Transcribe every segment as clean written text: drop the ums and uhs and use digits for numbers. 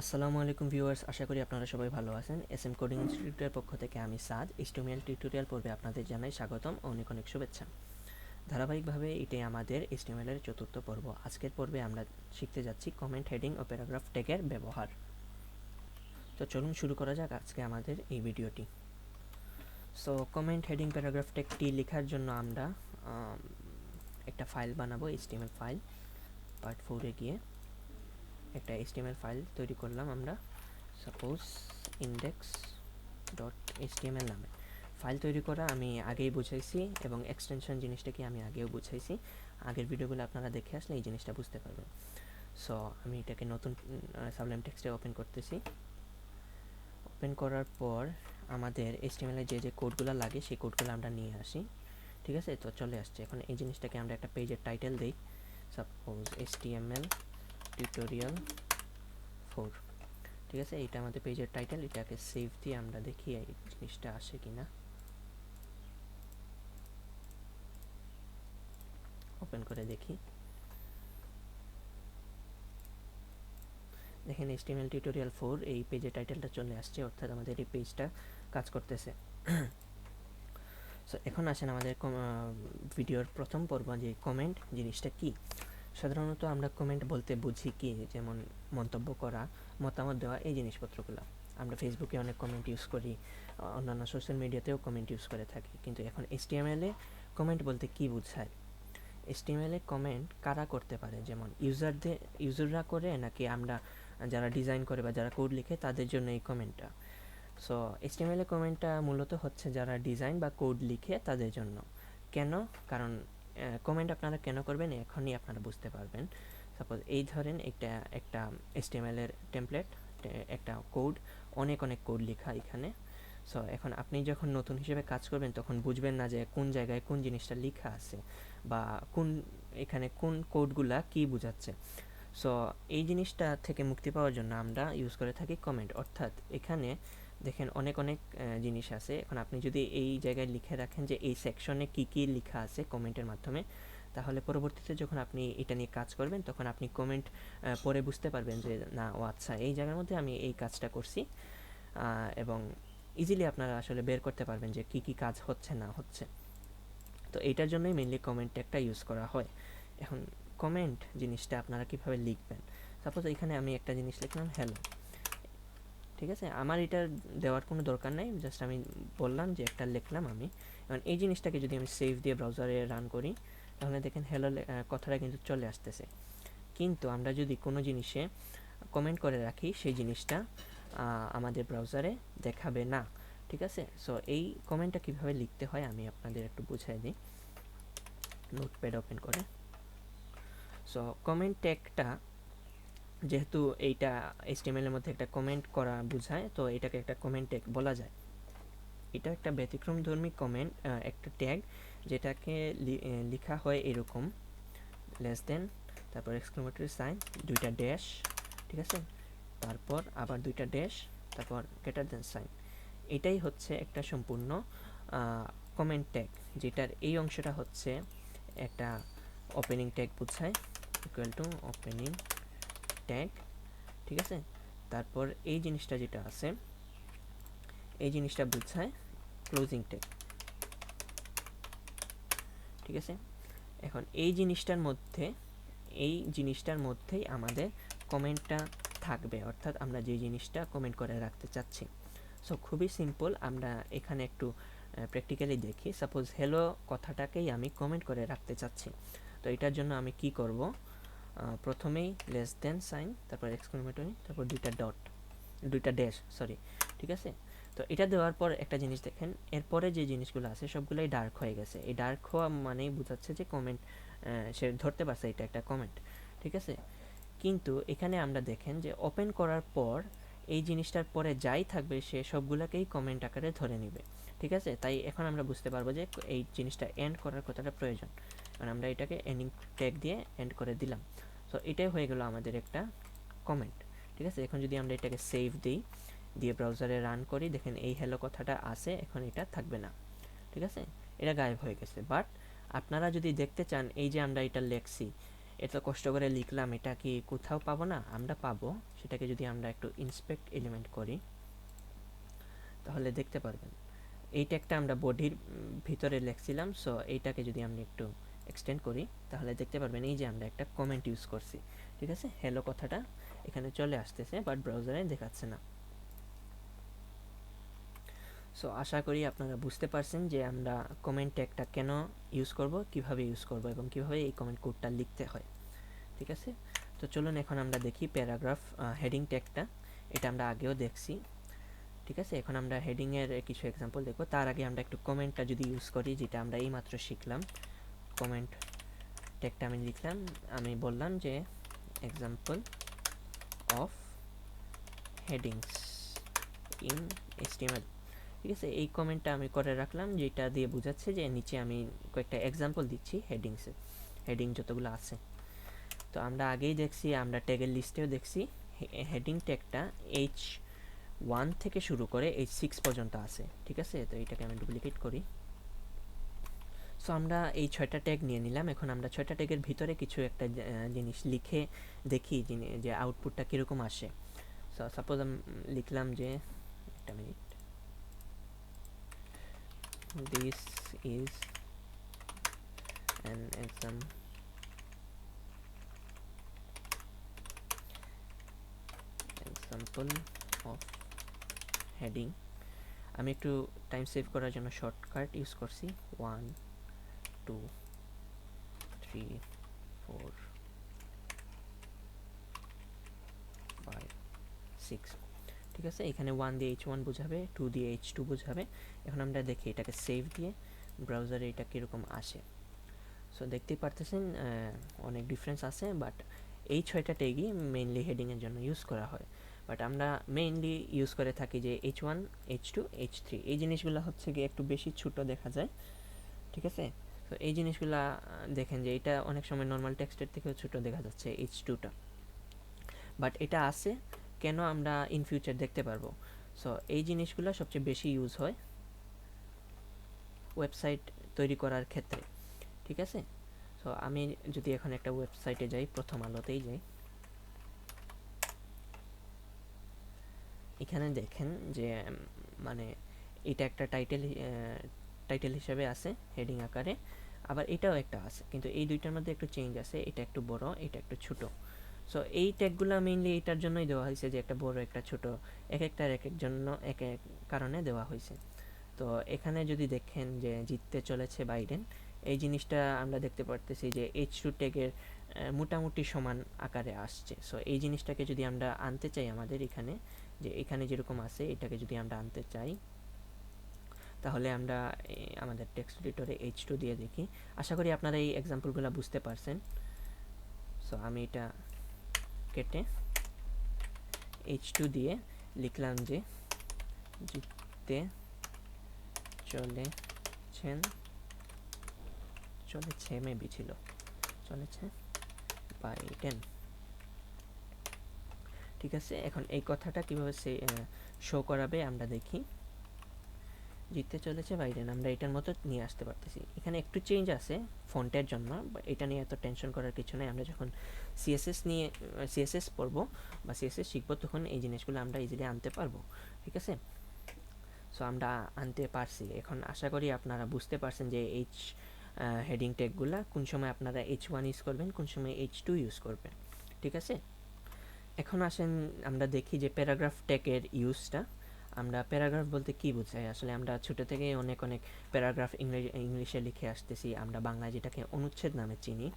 আসসালামু আলাইকুম ভিউয়ার্স, আশা করি আপনারা সবাই ভালো আছেন। এসএম কোডিং ইনস্টিটিউটের পক্ষ থেকে আমি সাদ HTML টিউটোরিয়াল পর্বে আপনাদের জানাই স্বাগতম ও অনেক অনেক শুভেচ্ছা। ধারাবাহিকভাবে এটাই আমাদের HTML এর চতুর্থ পর্ব। আজকের পর্বে আমরা শিখতে যাচ্ছি কমেন্ট হেডিং ও প্যারাগ্রাফ ট্যাগের ব্যবহার। তো চলুন শুরু করা যাক আজকে আমাদের এই ভিডিওটি। সো কমেন্ট হেডিং প্যারাগ্রাফ ট্যাগটি লেখার জন্য আমরা একটা ফাইল বানাবো, HTML ফাইল। Part-04 এ গিয়ে একটা HTML ফাইল তৈরি করলাম আমরা, সাপোজ index.html নামে। ফাইল তৈরি করা আমি আগেই বুঝাইছি এবং এক্সটেনশন জিনিসটা কি আমি আগেও বুঝাইছি। আগের ভিডিওগুলো আপনারা দেখে আসলে এই জিনিসটা বুঝতে পারবেন। সো আমি এটাকে নতুন সাবলাইম টেক্সটে ওপেন করতেছি। ওপেন করার পর আমাদের HTML এর যে কোডগুলো লাগে সেই কোডগুলো আমরা নিয়ে আসি। ঠিক আছে, তো চলে আসছে। এখন এই জিনিসটাকে আমরা একটা পেজের টাইটেল দিই, সাপোজ HTML টিউটোরিয়াল 4। ঠিক আছে, এটা আমাদের পেজের টাইটেল। এটাকে সেভ দিয়ে আমরা দেখি এই জিনিসটা আসে কিনা। ওপেন করে দেখি, দেখেন HTML টিউটোরিয়াল 4 এই পেজের টাইটেলটা চলে আসছে, অর্থাৎ আমাদের এই পেজটা কাজ করতেছে। সো এখন আসেন আমাদের ভিডিওর প্রথম পর্ব, যে কমেন্ট জিনিসটা কি। সাধারণত আমরা কমেন্ট বলতে বুঝি কি, যেমন মন্তব্য করা, মতামত দেওয়া, এই জিনিসপত্রগুলো। আমরা ফেসবুকে অনেক কমেন্ট ইউজ করি, অন্যান্য সোশ্যাল মিডিয়াতেও কমেন্ট ইউজ করে থাকি। কিন্তু এখন HTML এ কমেন্ট বলতে কি বোঝায়? HTML এ কমেন্ট কারা করতে পারে, যেমন ইউজাররা করে, নাকি আমরা যারা ডিজাইন করে বা যারা কোড লিখে তাদের জন্য এই কমেন্টটা। সো HTML এ কমেন্টটা মূলত হচ্ছে যারা ডিজাইন বা কোড লিখে তাদের জন্য। কেন? কারণ কমেন্ট আপনারা কেন করবেন এখনই আপনারা বুঝতে পারবেন। সাপোজ এই ধরেন একটা HTML এর টেমপ্লেট, একটা কোড, অনেক কোড লেখা এখানে। সো এখন আপনি যখন নতুন হিসেবে কাজ করবেন তখন বুঝবেন না যে কোন জায়গায় কোন জিনিসটা লেখা আছে বা এখানে কোন কোডগুলা কি বোঝাচ্ছে। সো এই জিনিসটা থেকে মুক্তি পাওয়ার জন্য আমরা ইউজ করে থাকি কমেন্ট। অর্থাৎ এখানে দেখেন অনেক জিনিস আছে। এখন আপনি যদি এই জায়গায় লিখে রাখেন যে এই সেকশনে কি লেখা আছে কমেন্টের মাধ্যমে, তাহলে পরবর্তীতে যখন আপনি এটা নিয়ে কাজ করবেন তখন আপনি কমেন্ট পরে বুঝতে পারবেন যে না, ও আচ্ছা, এই জায়গার মধ্যে আমি এই কাজটা করছি, এবং ইজিলি আপনারা আসলে বের করতে পারবেন যে কি কাজ হচ্ছে না হচ্ছে। তো এইটার জন্যই মেইনলি কমেন্ট ট্যাগটা ইউজ করা হয়। এখন কমেন্ট জিনিসটা আপনারা কিভাবে লিখবেন? সাপোজ এখানে আমি একটা জিনিস লিখলাম হ্যালো। ঠিক আছে, আমার এটা দেওয়ার কোনো দরকার নাই, জাস্ট আমি বললাম যে একটা লিখলাম আমি। এখন এই জিনিসটাকে যদি আমি সেভ দিয়ে ব্রাউজারে রান করি, তাহলে দেখেন হ্যালো কথাটা কিন্তু চলে আসতেছে। কিন্তু আমরা যদি কোনো জিনিসে কমেন্ট করে রাখি সেই জিনিসটা আমাদের ব্রাউজারে দেখাবে না। ঠিক আছে, সো এই কমেন্টটা কিভাবে লিখতে হয় আমি আপনাদের একটু বুঝাই দিই নোটপ্যাড ওপেন করে। সো কমেন্ট ট্যাগটা, যেহেতু এইটা HTML এর মধ্যে একটা কমেন্ট করা বোঝায়, তো এটাকে একটা কমেন্ট ট্যাগ বলা যায়। এটা একটা ব্যতিক্রমধর্মী কমেন্ট, একটা ট্যাগ যেটাকে লেখা হয় এরকম, লেস দেন, তারপর এক্সক্লেমেটরি সাইন, দুইটা ড্যাশ, ঠিক আছে, তারপর আবার দুইটা ড্যাশ, তারপর গ্রেটার দেন সাইন। এটাই হচ্ছে একটা সম্পূর্ণ কমেন্ট ট্যাগ, যেটার এই অংশটা হচ্ছে একটা ওপেনিং ট্যাগ বোঝায়, ইকুয়াল টু ওপেনিং ট্যাগ। ঠিক আছে, তারপর এই জিনিসটা যেটা আছে এই জিনিসটা বোঝায় ক্লোজিং ট্যাগ। ঠিক আছে, এখন এই জিনিসটার মধ্যেই আমাদের কমেন্টটা থাকবে, অর্থাৎ আমরা যে জিনিসটা কমেন্ট করে রাখতে চাচ্ছি। সো খুবই সিম্পল, আমরা এখানে একটু প্র্যাকটিক্যালি দেখি। সাপোজ হ্যালো কথাটাকেই আমি কমেন্ট করে রাখতে চাচ্ছি, তো এটার জন্য আমি কি করব? প্রথমেই লেস দেন সাইন, তারপর এক্সক্লেমেটরি, তারপর দুইটা ড্যাশ, সরি। ঠিক আছে, তো এটা দেওয়ার পর একটা জিনিস দেখেন, এরপরে যে জিনিসগুলো আছে সবগুলোই ডার্ক হয়ে গেছে। এই ডার্ক হওয়া মানেই বোঝাচ্ছে যে কমেন্ট, সে ধরতে পারছে এটা একটা কমেন্ট। ঠিক আছে, কিন্তু এখানে আমরা দেখেন যে ওপেন করার পর এই জিনিসটার পরে যাই থাকবে সে সবগুলোকেই কমেন্ট আকারে ধরে নেবে। ঠিক আছে, তাই এখন আমরা বুঝতে পারবো যে এই জিনিসটা এন্ড করার কথাটা প্রয়োজন, কারণ আমরা এটাকে এন্ডিং ট্যাগ দিয়ে এন্ড করে দিলাম। সো এটাই হয়ে গেল আমাদের একটা কমেন্ট। ঠিক আছে, এখন যদি আমরা এটাকে সেভ দিই, দিয়ে ব্রাউজারে রান করি, দেখেন এই হ্যালো কথাটা আছে, এখন এটা থাকবে না। ঠিক আছে, এটা গায়েব হয়ে গেছে। বাট আপনারা যদি দেখতে চান এই যে আমরা এটা লেখছি, এত কষ্ট করে লিখলাম, এটা কি কোথাও পাবো না? আমরা পাবো। সেটাকে যদি আমরা একটু ইন্সপেক্ট এলিমেন্ট করি তাহলে দেখতে পারবেন এই ট্যাগটা আমরা বডির ভিতরে লিখছিলাম। সো এইটাকে যদি আমরা একটু এক্সটেন্ড করি তাহলে দেখতে পারবেন এই যে আমরা একটা কমেন্ট ইউজ করছি, ঠিক আছে? হ্যালো কথাটা এখানে চলে আসতেছে, বাট ব্রাউজারে দেখাচ্ছে না। সো আশা করি আপনারা বুঝতে পারছেন যে আমরা কমেন্ট ট্যাগটা কেন ইউজ করব, কিভাবে ইউজ করব এবং কিভাবে এই কমেন্ট কোডটা লিখতে হয়, ঠিক আছে? তো চলুন এখন আমরা দেখি প্যারাগ্রাফ হেডিং ট্যাগটা। এটা আমরা আগেও দেখছি, ঠিক আছে? এখন আমরা হেডিংয়ের কিছু এক্সাম্পল দেখব। তার আগে আমরা একটু কমেন্টটা যদি ইউজ করি, যেটা আমরা এইমাত্র শিখলাম। কমেন্ট ট্যাগটা আমি লিখলাম, আমি বললাম যে example of headings in HTML, ঠিক আছে? এই কমেন্টটা আমি করে রাখলাম, যেটা দিয়ে বোঝাচ্ছে যে নিচে আমি কয়েকটা এক্সাম্পল দিচ্ছি হেডিংসে, হেডিং যতগুলো আছে। তো আমরা আগেই দেখছি, আমরা ট্যাগের লিস্টেও দেখছি হেডিং ট্যাগটা H1 থেকে শুরু করে H6 পর্যন্ত আছে, ঠিক আছে? তো এইটাকে আমি ডুপ্লিকেট করি। সো আমরা এই 6টা ট্যাগ নিয়ে নিলাম। এখন আমরা 6টা ট্যাগের ভিতরে কিছু একটা জিনিস লিখে দেখি যে আউটপুটটা কীরকম আসে। সো সাপোজ আমি লিখলাম যে, একটা minute, this is an example of heading. আমি একটু টাইম সেভ করার জন্য শর্টকাট ইউজ করছি, 1 2 3 4 5 6, ঠিক আছে? এখানে 1 দিয়ে H1 বোঝাবে, 2 দিয়ে H2 বোঝাবে। এখন আমরা দেখি এটাকে সেভ দিয়ে ব্রাউজারে এটা কীরকম আসে। সো দেখতেই পারতেছেন অনেক ডিফারেন্স আছে, বাট এই 6টা ট্যাগই মেইনলি হেডিংয়ের জন্য ইউজ করা হয়। বাট আমরা মেইনলি ইউজ করে থাকি যে H1 H2 H3, এই জিনিসগুলো হচ্ছে গিয়ে একটু বেশি ছোট দেখা যায়, ঠিক আছে? তো এই জিনিসগুলা দেখেন যে এটা অনেক সময় নর্মাল টেক্সটের থেকেও ছোট দেখা যাচ্ছে H2টা, বাট এটা আছে কেন আমরা ইন ফিউচার দেখতে পারবো। সো এই জিনিসগুলো সবচেয়ে বেশি ইউজ হয় ওয়েবসাইট তৈরি করার ক্ষেত্রে, ঠিক আছে? সো আমি যদি এখন একটা ওয়েবসাইটে যাই, প্রথম আলোতেই যাই, এখানে দেখেন যে মানে এটা একটা টাইটেল হিসেবে আছে হেডিং আকারে, আবার এটাও একটা আছে, কিন্তু এই দুইটার মধ্যে একটু চেঞ্জ আছে, এটা একটু বড়, এটা একটু ছোট। সো এই ট্যাগগুলো মেইনলি এটার জন্যই দেওয়া হয়েছে যে একটা বড় একটা ছোট, এক একটার এক এক জন্য এক এক কারণে দেওয়া হয়েছে। তো এখানে যদি দেখেন যে জিততে চলেছে বাইডেন, এই জিনিসটা আমরা দেখতে পারতেছি যে H2 ট্যাগের মোটামুটি সমান আকারে আসছে। সো এই জিনিসটাকে যদি আমরা আনতে চাই আমাদের এখানে, যে এখানে যেরকম আছে এটাকে যদি আমরা আনতে চাই, তাহলে আমরা আমাদের টেক্সট এডিটরে H2 দিয়ে দেখি। আশা করি আপনারা এই এক্সাম্পলগুলো বুঝতে পারছেন। সো আমি এটা কেটে H2 দিয়ে লিখলাম যে জিততে চলেছে মেবি ছিল, চলেছে বাইডেন, ঠিক আছে? এখন এই কথাটা কীভাবে শো করাবে আমরা দেখি। জিততে চলেছে বাইডেন, আমরা এটার মতো নিয়ে আসতে পারতেছি। এখানে একটু চেঞ্জ আছে ফন্টের জন্য, এটা নিয়ে এত টেনশন করার কিছু নেই। আমরা যখন সিএসএস পড়বো বা সিএসএস শিখবো, তখন এই জিনিসগুলো আমরা ইজিলি আনতে পারবো, ঠিক আছে? সো আমরা আনতে পারছি। এখন আশা করি আপনারা বুঝতে পারছেন যে হেডিং ট্যাগগুলো কোন সময় আপনারা H1 ইউজ করবেন, কোন সময় H2 ইউজ করবেন, ঠিক আছে? এখন আসেন আমরা দেখি যে প্যারাগ্রাফ ট্যাগের ইউজটা। আমরা প্যারাগ্রাফ বলতে কি বোঝাই? আসলে আমরা ছোটো থেকে অনেক প্যারাগ্রাফ ইংলিশে লিখে আসতেছি, আমরা বাংলায় যেটাকে অনুচ্ছেদ নামে চিনি।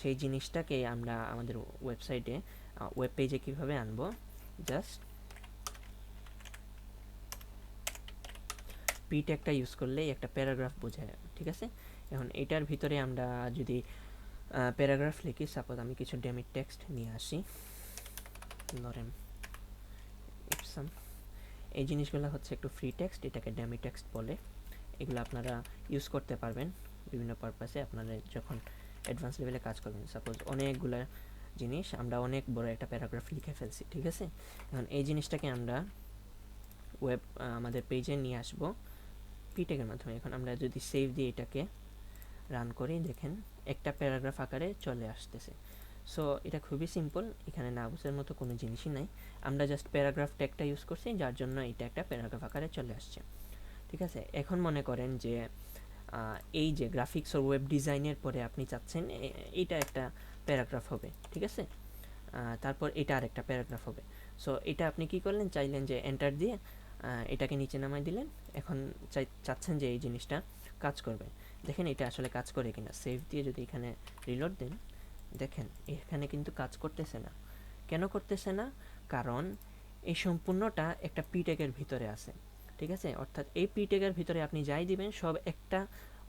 সেই জিনিসটাকে আমরা আমাদের ওয়েবসাইটে ওয়েব পেজে কীভাবে আনবো, জাস্ট পি ট্যাগটা ইউজ করলেই একটা প্যারাগ্রাফ বোঝায়, ঠিক আছে? এখন এটার ভিতরে আমরা যদি প্যারাগ্রাফ লিখি, সাপোজ আমি কিছু ডেমি টেক্সট নিয়ে আসি, ধরেন ইপসাম, এই জিনিসগুলো হচ্ছে একটু ফ্রি টেক্সট, এটাকে ডেমি টেক্সট বলে। এগুলো আপনারা ইউজ করতে পারবেন বিভিন্ন পারপাসে আপনারা যখন অ্যাডভান্স লেভেলে কাজ করবেন। সাপোজ অনেকগুলো জিনিস আমরা অনেক বড় একটা প্যারাগ্রাফ লিখে ফেলছি, ঠিক আছে? এখন এই জিনিসটাকে আমরা আমাদের পেজে নিয়ে আসবো পি ট্যাগের মাধ্যমে। এখন আমরা যদি সেভ দিই এটাকে, রান করি, দেখেন একটা প্যারাগ্রাফ আকারে চলে আসতেছে। সো এটা খুবই সিম্পল, এখানে না বুঝার মতো কোনো জিনিসই নাই। আমরা জাস্ট প্যারাগ্রাফ ট্যাগটা ইউজ করছি, যার জন্য এটা একটা প্যারাগ্রাফ আকারে চলে আসছে। ঠিক আছে, এখন মনে করেন যে এই যে গ্রাফিক্স ও ওয়েব ডিজাইনের পরে আপনি চাচ্ছেন এইটা একটা প্যারাগ্রাফ হবে। ঠিক আছে, তারপর এটা আরেকটা প্যারাগ্রাফ হবে। সো এটা আপনি কি করলেন, চাইলেন যে এন্টার দিয়ে এটাকে নিচে নামাই দিলেন। এখন চাচ্ছেন যে এই জিনিসটা কাজ করবে। দেখেন এটা আসলে কাজ করে কিনা। সেভ দিয়ে যদি এখানে রিলোড দেন, দেখেন এখানে কিন্তু কাজ করতেছে না। কেন করতেছে না? কারণ এই সম্পূর্ণটা একটা পি ট্যাগের ভিতরে আছে। ঠিক আছে, অর্থাৎ এই পি ট্যাগের ভিতরে আপনি যাই দিবেন সব একটা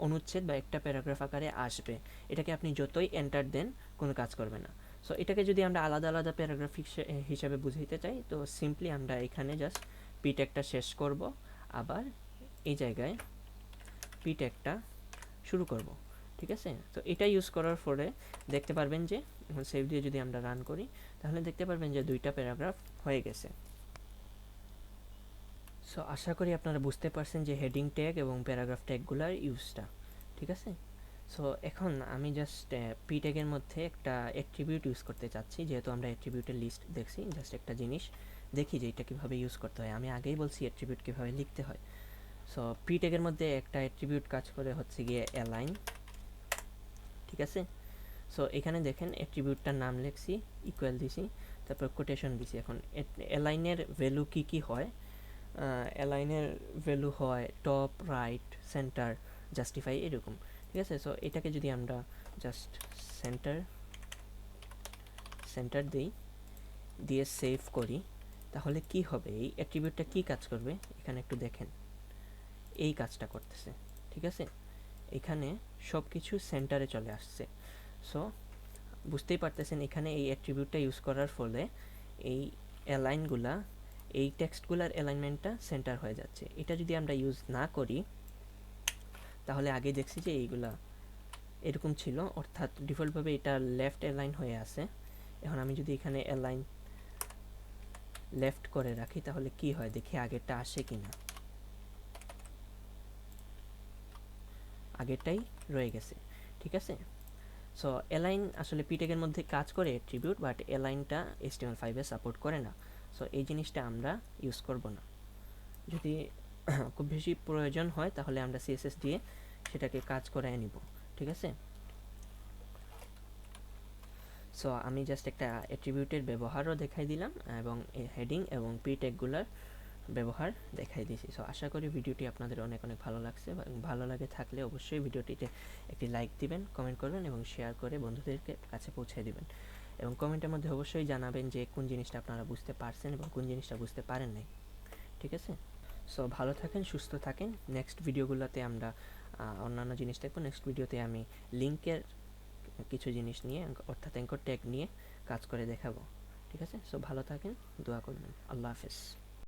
অনুচ্ছেদ বা একটা প্যারাগ্রাফ আকারে আসবে। এটাকে আপনি যতই এন্টার দেন কোনো কাজ করবে না। সো এটাকে যদি আমরা আলাদা আলাদা প্যারাগ্রাফ হিসাবে বুঝাইতে চাই, তো সিম্পলি আমরা এখানে জাস্ট পি ট্যাগটা শেষ করব, আবার এই জায়গায় পি ট্যাগটা শুরু করব। ঠিক আছে, তো এটা ইউজ করার পরে দেখতে পারবেন যে সেভ দিয়ে যদি আমরা রান করি, তাহলে দেখতে পারবেন যে দুইটা প্যারাগ্রাফ হয়ে গেছে। সো আশা করি আপনারা বুঝতে পারছেন যে হেডিং ট্যাগ এবং প্যারাগ্রাফ ট্যাগগুলোর ইউজটা। ঠিক আছে, সো এখন আমি জাস্ট পি ট্যাগের মধ্যে একটা অ্যাট্রিবিউট ইউজ করতে চাচ্ছি। যেহেতু আমরা অ্যাট্রিবিউটের লিস্ট দেখছি, জাস্ট একটা জিনিস দেখি যে এটা কীভাবে ইউজ করতে হয়। আমি আগেই বলছি অ্যাট্রিবিউট কীভাবে লিখতে হয়। সো পি ট্যাগের মধ্যে একটা অ্যাট্রিবিউট কাজ করে হচ্ছে গিয়ে অ্যালাইন। ঠিক আছে, সো এখানে দেখেন অ্যাট্রিবিউটটার নাম লিখছি, ইকুয়াল দিছি, তারপর কোটেশন দিছি। এখন অ্যালাইনের ভ্যালু কী কী হয়? অ্যালাইনের ভ্যালু হয় টপ, রাইট, সেন্টার, জাস্টিফাই, এরকম। ঠিক আছে, সো এটাকে যদি আমরা জাস্ট সেন্টার সেন্টার দিই, দিয়ে সেভ করি, তাহলে কি হবে? এই অ্যাট্রিবিউটটা কী কাজ করবে এখানে একটু দেখেন। এই কাজটা করতেছে। ঠিক আছে, এখানে সব কিছু সেন্টারে চলে আসছে। সো বুঝতেই পারতেছেন এখানে এই অ্যাট্রিবিউটটা ইউজ করার ফলে এই অ্যালাইনগুলা, এই টেক্সটগুলার অ্যালাইনমেন্টটা সেন্টার হয়ে যাচ্ছে। এটা যদি আমরা ইউজ না করি, তাহলে আগে দেখছি যে এইগুলা এরকম ছিল, অর্থাৎ ডিফল্টভাবে এটা লেফট অ্যালাইন হয়ে আছে। এখন আমি যদি এখানে অ্যালাইন লেফট করে রাখি, তাহলে কি হয় দেখি আগেরটা আসে কি না। আগেরটাই রয়ে গেছে। ঠিক আছে, সো অ্যালাইন আসলে পিটেকের মধ্যে কাজ করে অ্যাট্রিবিউট, বাট অ্যালাইনটা HTML5 এ সাপোর্ট করে না। সো এই জিনিসটা আমরা ইউজ করব না। যদি খুব বেশি প্রয়োজন হয় তাহলে আমরা CSS দিয়ে সেটাকে কাজ করায় নিব। ঠিক আছে, সো আমি জাস্ট একটা অ্যাট্রিবিউটের ব্যবহারও দেখাই দিলাম, এবং হেডিং এবং পি ট্যাগগুলোর ব্যবহার দেখাই দিয়েছি। সো আশা করি ভিডিওটি আপনাদের অনেক অনেক ভালো লাগছে। ভালো লাগে থাকলে অবশ্যই ভিডিওটিতে একটি লাইক দিবেন, কমেন্ট করবেন এবং শেয়ার করে বন্ধুদেরকে কাছে পৌঁছে দিবেন। এবং কমেন্টের মধ্যে অবশ্যই জানাবেন যে কোন জিনিসটা আপনারা বুঝতে পারছেন এবং কোন জিনিসটা বুঝতে পারেন নাই। ঠিক আছে, সো ভালো থাকেন, সুস্থ থাকেন। নেক্সট ভিডিওগুলোতে আমরা অন্যান্য জিনিস দেখবো। নেক্সট ভিডিওতে আমি লিঙ্কের কিছু জিনিস নিয়ে, অর্থাৎ অ্যাঙ্কর ট্যাগ নিয়ে কাজ করে দেখাবো। ঠিক আছে, সো ভালো থাকেন, দোয়া করবেন। আল্লাহ হাফেজ।